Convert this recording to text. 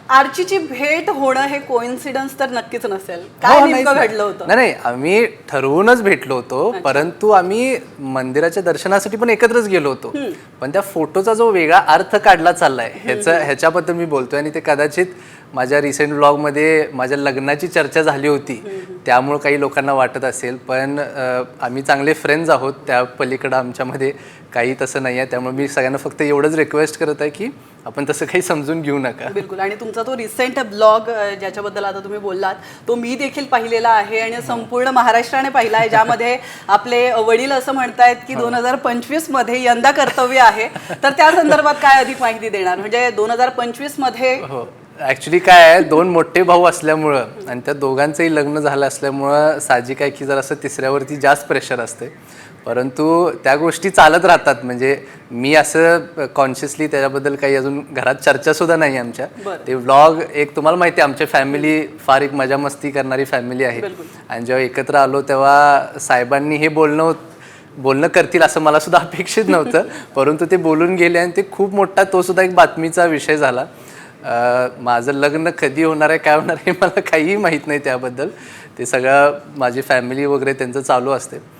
आर्चीची भेट होणं हे कोइन्सिडन्स तर नक्कीच नसेल. काय नेमकं घडलं होतं? नाही, आम्ही ठरवूनच भेटलो होतो, परंतु आम्ही मंदिराच्या दर्शनासाठी पण एकत्रच गेलो होतो. पण त्या फोटोचा जो वेगळा अर्थ काढला चाललाय ह्याच्याबद्दल मी बोलतोय. आणि ते कदाचित माझ्या रिसेंट व्लॉगमध्ये माझ्या लग्नाची चर्चा झाली होती, त्यामुळे काही लोकांना वाटत असेल. पण आम्ही चांगले फ्रेंड्स आहोत, त्या पलीकडं आमच्यामध्ये काही तसं नाही आहे. त्यामुळे मी सगळ्यांना फक्त एवढंच रिक्वेस्ट करत आहे की आपण तसं काही समजून घेऊ नका. बिलकुल. आणि तुमचा तो रिसेंट ब्लॉग ज्याच्याबद्दल आता तुम्ही बोललात, तो मी देखील पाहिलेला आहे आणि संपूर्ण महाराष्ट्राने पाहिला आहे, ज्यामध्ये आपले वडील असं म्हणतायत की 2025 मध्ये यंदा कर्तव्य आहे. तर त्या संदर्भात काय अधिक माहिती देणार? म्हणजे 2025 मध्ये ॲक्च्युली काय आहे, दोन मोठे भाऊ असल्यामुळं आणि त्या दोघांचंही लग्न झालं असल्यामुळं साहजिक आहे की जरासं तिसऱ्यावरती जास्त प्रेशर असते. परंतु त्या गोष्टी चालत राहतात. म्हणजे मी असं कॉन्शियसली त्याच्याबद्दल काही अजून घरात चर्चा सुद्धा नाही आमच्या. ते व्लॉग एक तुम्हाला माहिती आहे, आमची फॅमिली फार एक मजा मस्ती करणारी फॅमिली आहे. आणि जेव्हा एकत्र आलो तेव्हा साहेबांनी हे बोलणं करतील असं मला सुद्धा अपेक्षित नव्हतं. परंतु ते बोलून गेले आणि ते खूप मोठा तो सुद्धा एक बातमीचा विषय झाला. माझं लग्न कधी होणार आहे, काय होणार आहे, मला काहीही माहीत नाही त्याबद्दल. ते सगळं माझी फॅमिली वगैरे त्यांचं चालू असते.